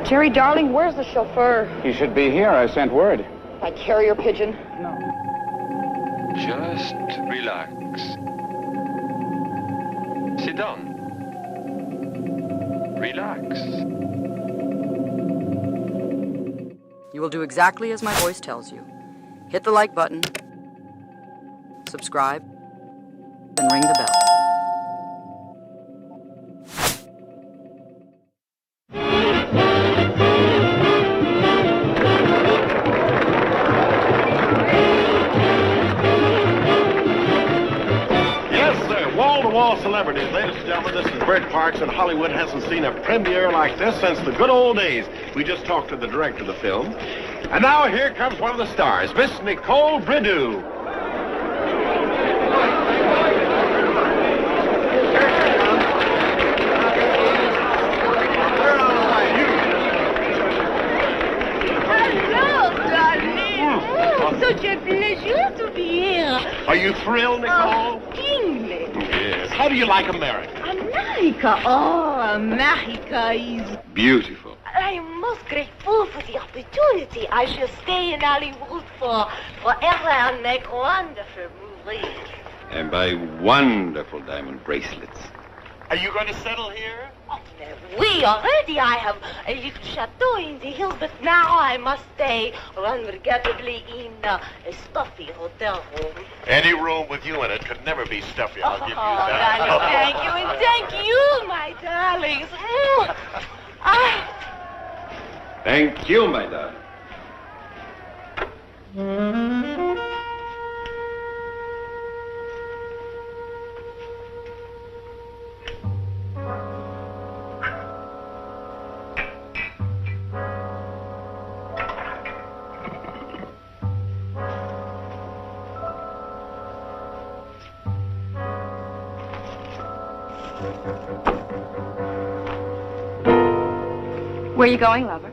Jerry, darling, where's the chauffeur? He should be here. I sent word. My carrier pigeon? No. Just relax. Sit down. Relax. You will do exactly as my voice tells you. Hit the like button, subscribe, and ring the bell. Celebrities, ladies and gentlemen, this is Bert Parks, and Hollywood hasn't seen a premiere like this since the good old days. We just talked to the director of the film. And now here comes one of the stars, Miss Nicole Brideau. Hello, darling. Such a pleasure to be here. Are you thrilled, Nicole? England. Yes. How do you like America? America. Oh, America is Beautiful. I'm most grateful for the opportunity. I shall stay in Hollywood forever and make wonderful movies. And buy wonderful diamond bracelets. Are you going to settle here? Oh, oui, already I have a little chateau in the hills, but now I must stay unforgettably in a stuffy hotel room. Any room with you in it could never be stuffy. I'll give you that. Darling, thank you, and thank you, my darlings. Thank you, my darling. Where are you going, lover?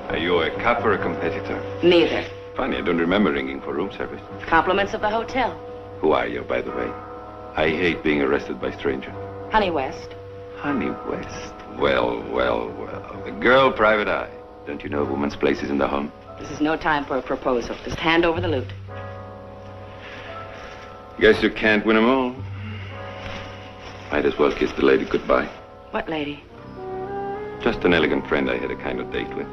Are you a cop or a competitor? Neither. Funny, I don't remember ringing for room service. Compliments of the hotel. Who are you, by the way? I hate being arrested by strangers. Honey West. Honey West. Well, well, well. The girl private eye. Don't you know a woman's place is in the home? This is no time for a proposal. Just hand over the loot. Guess you can't win 'em all. Might as well kiss the lady goodbye. What lady? Just an elegant friend I had a kind of date with.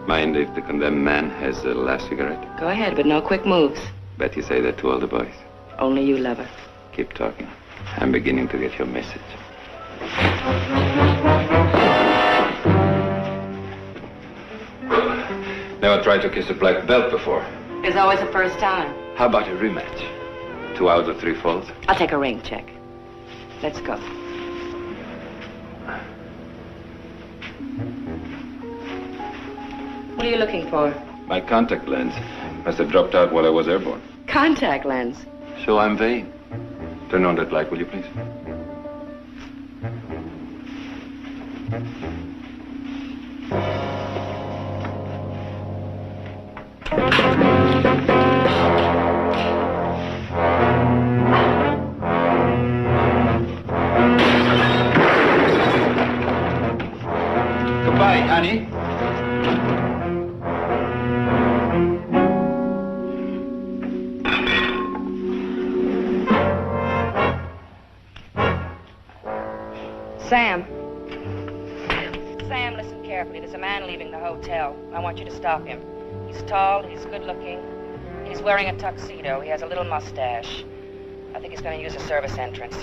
Mind if the condemned man has a last cigarette? Go ahead, but no quick moves. Bet you say that to all the boys. Only you, lover. Keep talking. I'm beginning to get your message. Never tried to kiss a black belt before. There's always a first time. How about a rematch? 2 out of 3 falls? I'll take a ring check. Let's go. What are you looking for? My contact lens. Must have dropped out while I was airborne. Contact lens. So I'm vain. Turn on that light, will you please? Goodbye, Annie. Sam, listen carefully. There's a man leaving the hotel. I want you to stop him. He's tall, he's good-looking. He's wearing a tuxedo. He has a little mustache. I think he's going to use a service entrance.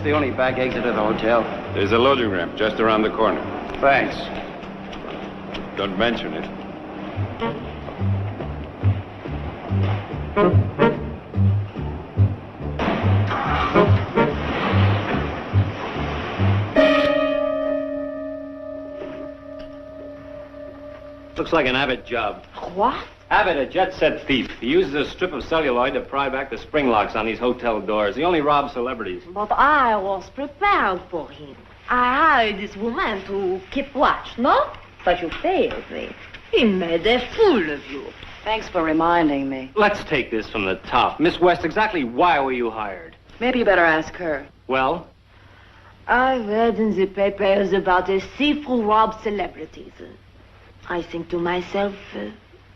The only back exit of the hotel. There's a loading ramp just around the corner. Thanks. Don't mention it. Looks like an Abbott job. What? Abbott, a jet-set thief. He uses a strip of celluloid to pry back the spring locks on these hotel doors. He only robs celebrities. But I was prepared for him. I hired this woman to keep watch, no? But you failed me. He made a fool of you. Thanks for reminding me. Let's take this from the top. Miss West, exactly why were you hired? Maybe you better ask her. Well? I read in the papers about a thief who robs celebrities. I think to myself,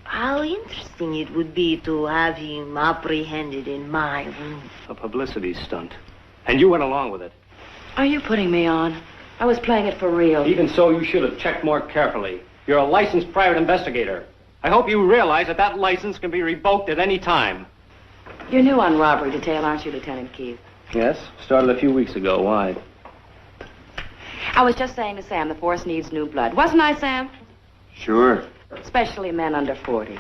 how interesting it would be to have him apprehended in my room. A publicity stunt. And you went along with it. Are you putting me on? I was playing it for real. Even so, you should have checked more carefully. You're a licensed private investigator. I hope you realize that that license can be revoked at any time. You're new on robbery detail, aren't you, Lieutenant Keith? Yes, started a few weeks ago. Why? I was just saying to Sam, the force needs new blood. Wasn't I, Sam? Sure. Especially men under 40.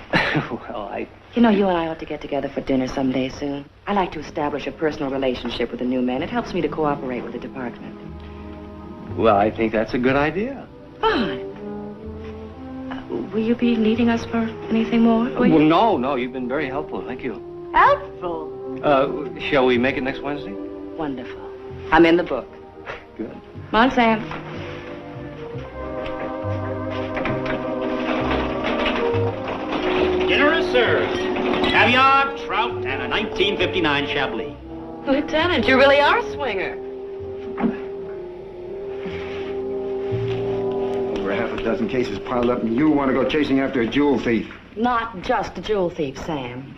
Well, You know, you and I ought to get together for dinner someday soon. I like to establish a personal relationship with the new men. It helps me to cooperate with the department. Well, I think that's a good idea. Fine. Will you be needing us for anything more? Will you? Well, no. You've been very helpful. Thank you. Helpful? Shall we make it next Wednesday? Wonderful. I'm in the book. Good. Come on, Sam. Dinner is served. Caviar, trout, and a 1959 Chablis. Lieutenant, you really are a swinger. Over half a dozen cases piled up, and you want to go chasing after a jewel thief. Not just a jewel thief, Sam.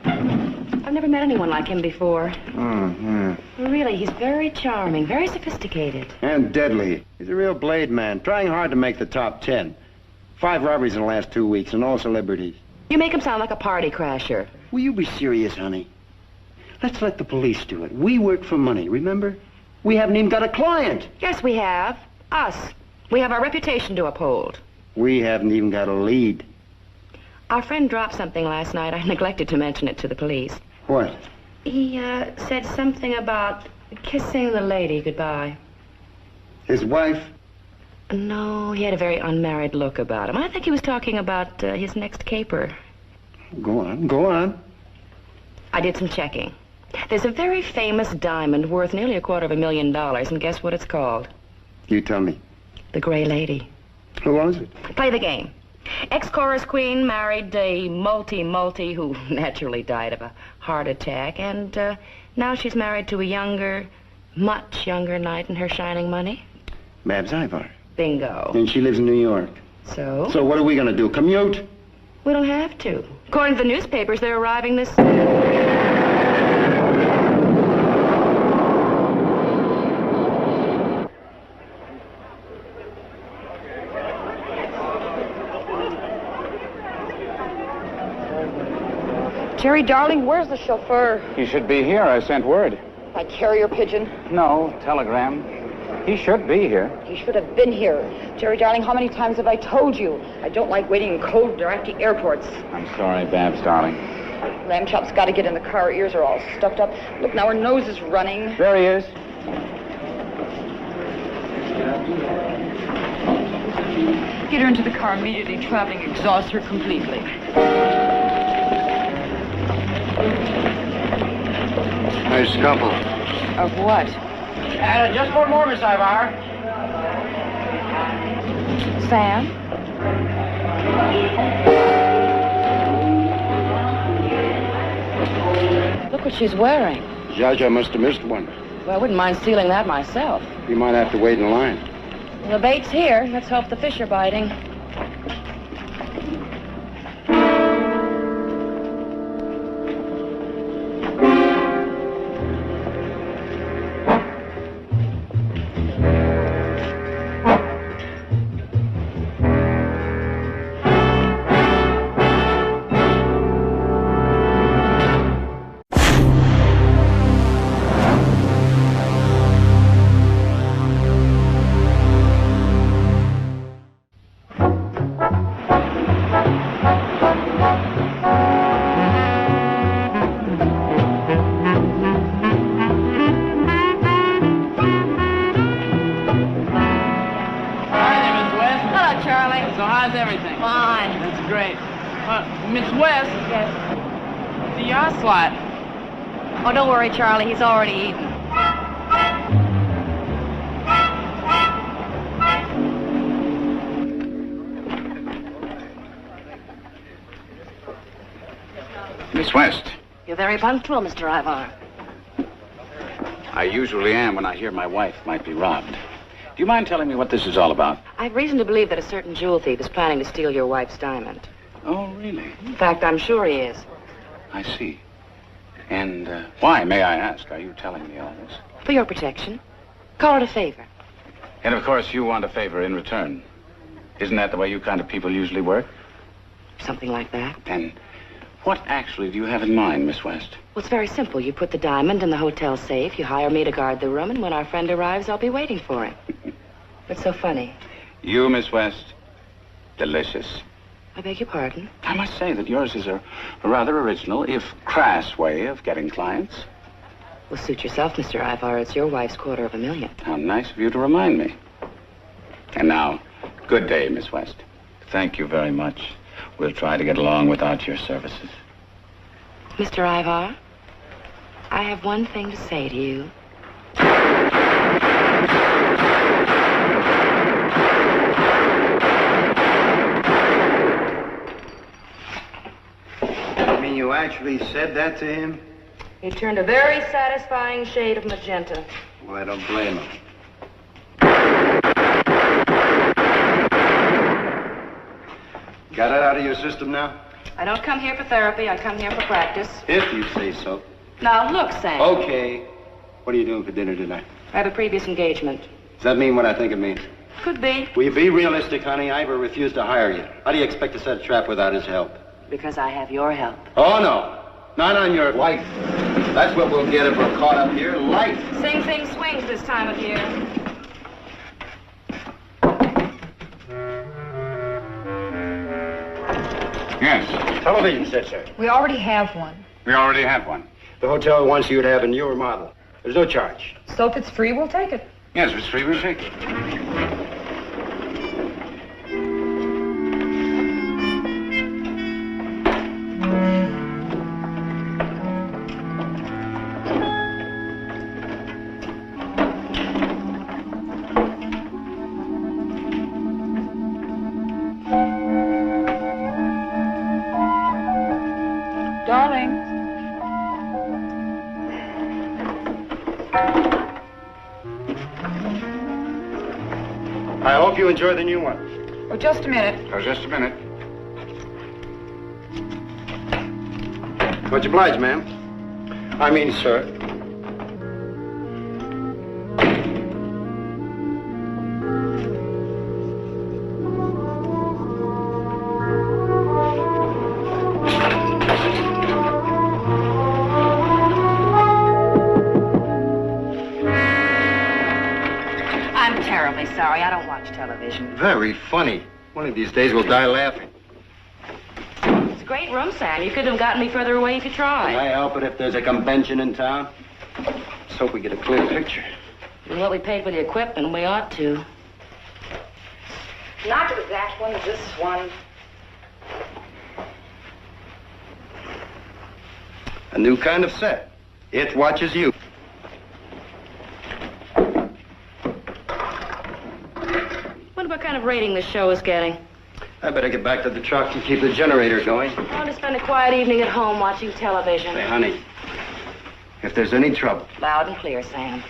I've never met anyone like him before. Oh, yeah. Really, he's very charming, very sophisticated. And deadly. He's a real blade man, trying hard to make the top 10. 5 robberies in the last 2 weeks, and all celebrities. You make him sound like a party crasher. Will you be serious, honey? Let's let the police do it. We work for money, remember? We haven't even got a client. Yes, we have. Us. We have our reputation to uphold. We haven't even got a lead. Our friend dropped something last night. I neglected to mention it to the police. What? He said something about kissing the lady goodbye. His wife? No, he had a very unmarried look about him. I think he was talking about his next caper. Go on. I did some checking. There's a very famous diamond worth nearly $250,000, and guess what it's called? You tell me. The Gray Lady. Who owns it? Play the game. Ex-chorus queen married a multi who naturally died of a heart attack, and now she's married to a younger, much younger knight in her shining money. Babs Ivar. Bingo. And she lives in New York. So? So what are we going to do, commute? We don't have to. According to the newspapers, they're arriving this... Jerry, darling, where's the chauffeur? He should be here. I sent word. By carrier pigeon? No, telegram. He should be here. He should have been here. Jerry, darling, how many times have I told you? I don't like waiting in cold, dirty airports. I'm sorry, Babs, darling. Lamb chop's got to get in the car. Her ears are all stuffed up. Look, now her nose is running. There he is. Get her into the car immediately. Traveling exhausts her completely. Nice couple. Of what? Just one more, Miss Ivar. Sam? Look what she's wearing. Jaja must have missed one. Well, I wouldn't mind stealing that myself. You might have to wait in line. Well, the bait's here. Let's hope the fish are biting. Oh, don't worry, Charlie. He's already eaten. Miss West. You're very punctual, Mr. Ivar. I usually am when I hear my wife might be robbed. Do you mind telling me what this is all about? I've reason to believe that a certain jewel thief is planning to steal your wife's diamond. Oh, really? In fact, I'm sure he is. I see. And why, may I ask, are you telling me all this? For your protection. Call it a favor. And of course, you want a favor in return. Isn't that the way you kind of people usually work? Something like that. And what actually do you have in mind, Miss West? Well, it's very simple. You put the diamond in the hotel safe, you hire me to guard the room, and when our friend arrives, I'll be waiting for him. What's so funny? You, Miss West, delicious. I beg your pardon? I must say that yours is a rather original, if crass, way of getting clients. Well, suit yourself, Mr. Ivar. It's your wife's $250,000. How nice of you to remind me. And now, good day, Miss West. Thank you very much. We'll try to get along without your services. Mr. Ivar, I have one thing to say to you. You actually said that to him? He turned a very satisfying shade of magenta. Well, I don't blame him. Got it out of your system now? I don't come here for therapy. I come here for practice. If you say so. Now, look, Sam. Okay. What are you doing for dinner tonight? I have a previous engagement. Does that mean what I think it means? Could be. Will you be realistic, honey? Ivor refused to hire you. How do you expect to set a trap without his help? Because I have your help. Oh, no. Not on your life. That's what we'll get if we're caught up here. Life. Sing Sing swings this time of year. Yes. Television set, sir. We already have one. We already have one. The hotel wants you to have a newer model. There's no charge. So if it's free, we'll take it. Yes, Miss Free, we'll take it. Darling. I hope you enjoy the new one. Oh, just a minute. Oh, just a minute. Much obliged, ma'am. I mean, sir. I'm terribly sorry. I don't watch television. Very funny. One of these days we'll die laughing. It's great room, Sam. You couldn't have gotten me further away if you tried. Can I help it if there's a convention in town? Let's hope we get a clear picture. With what we paid for the equipment, we ought to. Not with that one, this one. A new kind of set. It watches you. Wonder what kind of rating this show is getting. I better get back to the truck and keep the generator going. I want to spend a quiet evening at home watching television. Hey, honey, if there's any trouble... Loud and clear, Sam.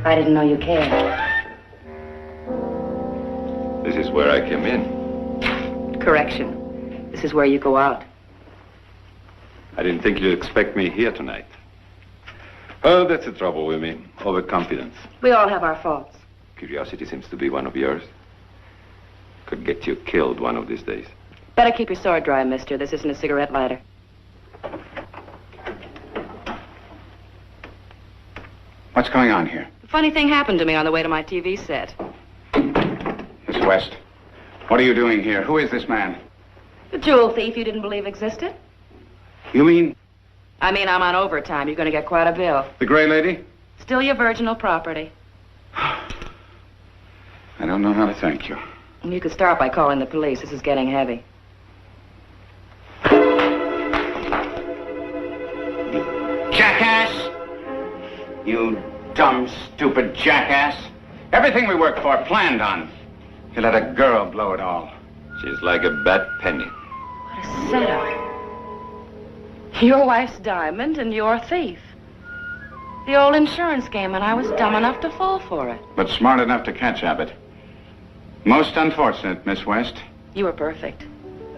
I didn't know you cared. This is where I came in. Correction. This is where you go out. I didn't think you'd expect me here tonight. Oh, that's the trouble with me. Overconfidence. We all have our faults. Curiosity seems to be one of yours. Could get you killed one of these days. Better keep your sword dry, mister. This isn't a cigarette lighter. What's going on here? A funny thing happened to me on the way to my TV set. Miss West, what are you doing here? Who is this man? The jewel thief you didn't believe existed? You mean? I mean, I'm on overtime. You're going to get quite a bill. The gray lady? Still your virginal property. I don't know how to thank you. And you could start by calling the police. This is getting heavy. Jackass! You dumb, stupid jackass. Everything we worked for, planned on. You let a girl blow it all. She's like a bad penny. What a setup. Your wife's diamond and you're a thief. The old insurance game, and I was dumb enough to fall for it. But smart enough to catch Abbott. Most unfortunate, Miss West. You were perfect.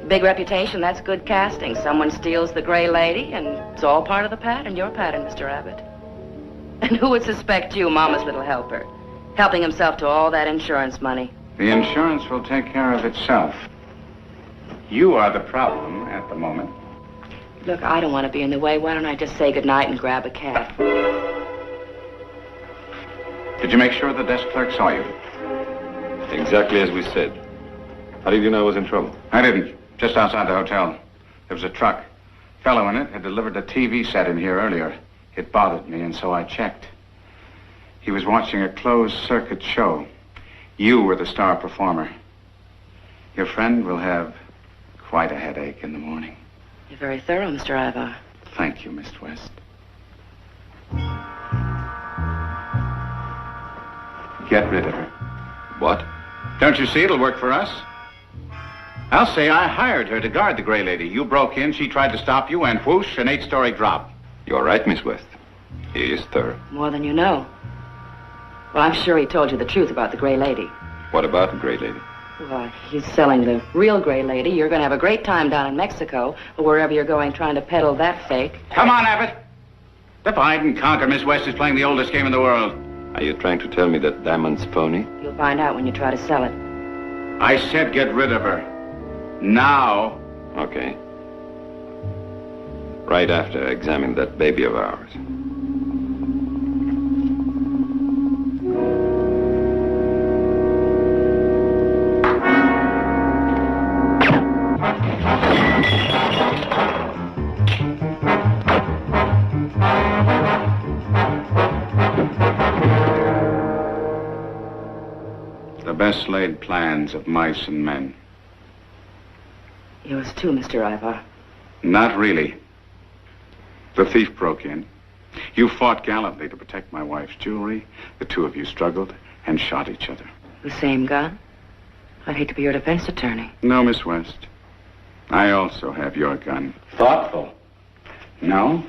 Big reputation, that's good casting. Someone steals the gray lady, and it's all part of the pattern. Your pattern, Mr. Abbott. And who would suspect you, Mama's little helper, helping himself to all that insurance money? The insurance will take care of itself. You are the problem at the moment. Look, I don't want to be in the way. Why don't I just say goodnight and grab a cab? Did you make sure the desk clerk saw you? Exactly as we said. How did you know I was in trouble? I didn't. Just outside the hotel. There was a truck. Fellow in it had delivered a TV set in here earlier. It bothered me, and so I checked. He was watching a closed-circuit show. You were the star performer. Your friend will have quite a headache in the morning. You're very thorough, Mr. Ivar. Thank you, Miss West. Get rid of her. What? Don't you see it'll work for us? I'll say I hired her to guard the gray lady. You broke in, she tried to stop you, and whoosh, an 8-story drop. You're right, Miss West. He is thorough. More than you know. Well, I'm sure he told you the truth about the gray lady. What about the gray lady? Well, he's selling the real gray lady. You're going to have a great time down in Mexico, or wherever you're going, trying to peddle that fake. Come on, Abbott. Divide and conquer. Miss West is playing the oldest game in the world. Are you trying to tell me that diamond's phony? You'll find out when you try to sell it. I said get rid of her. Now. Okay. Right after I examine that baby of ours. The best laid plans of mice and men. Yours too, Mr. Ivar. Not really. The thief broke in. You fought gallantly to protect my wife's jewelry. The two of you struggled and shot each other. The same gun? I'd hate to be your defense attorney. No, Miss West. I also have your gun. Thoughtful. No?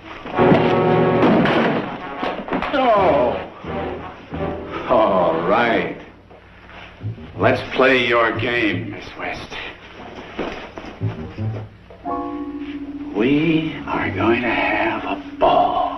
Oh. All right. Let's play your game, Miss West. We are going to have a ball.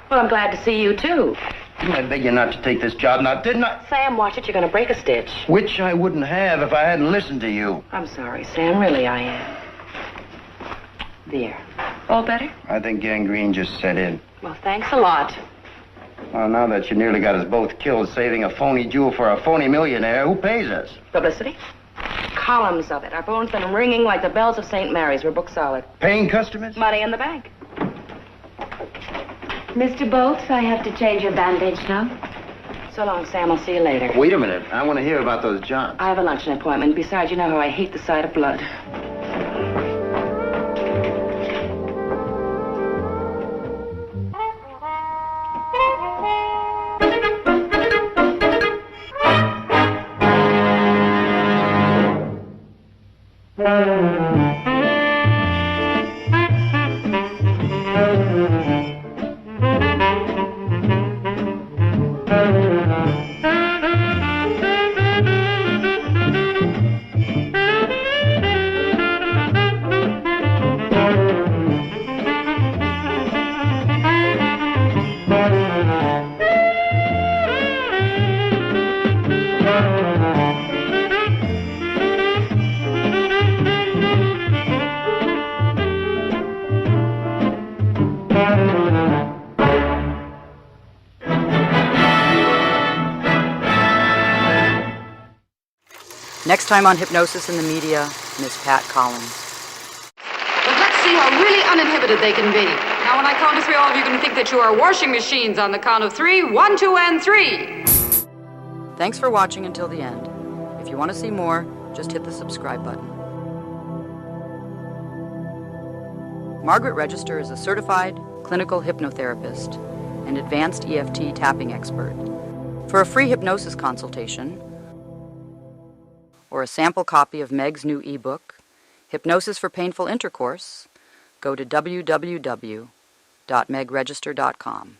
Well, I'm glad to see you, too. I beg you not to take this job now, didn't I? Sam, watch it. You're going to break a stitch. Which I wouldn't have if I hadn't listened to you. I'm sorry, Sam. Really, I am. There. All better? I think gangrene just set in. Well, thanks a lot. Well, now that you nearly got us both killed saving a phony jewel for a phony millionaire, who pays us? Publicity? Columns of it. Our phone's been ringing like the bells of St. Mary's. We're book solid. Paying customers? Money in the bank. Mr. Bolts, I have to change your bandage now. So long, Sam. I'll see you later. Wait a minute. I want to hear about those jobs. I have a luncheon appointment. Besides, you know how I hate the sight of blood. Next time on Hypnosis in the Media, Miss Pat Collins. But let's see how really uninhibited they can be. Now, when I count to three, all of you can think that you are washing machines on the count of three. 1, 2, and 3. Thanks for watching until the end. If you want to see more, just hit the subscribe button. Margaret Register is a certified clinical hypnotherapist and advanced EFT tapping expert. For a free hypnosis consultation, or a sample copy of Meg's new ebook, Hypnosis for Painful Intercourse, go to www.megregister.com.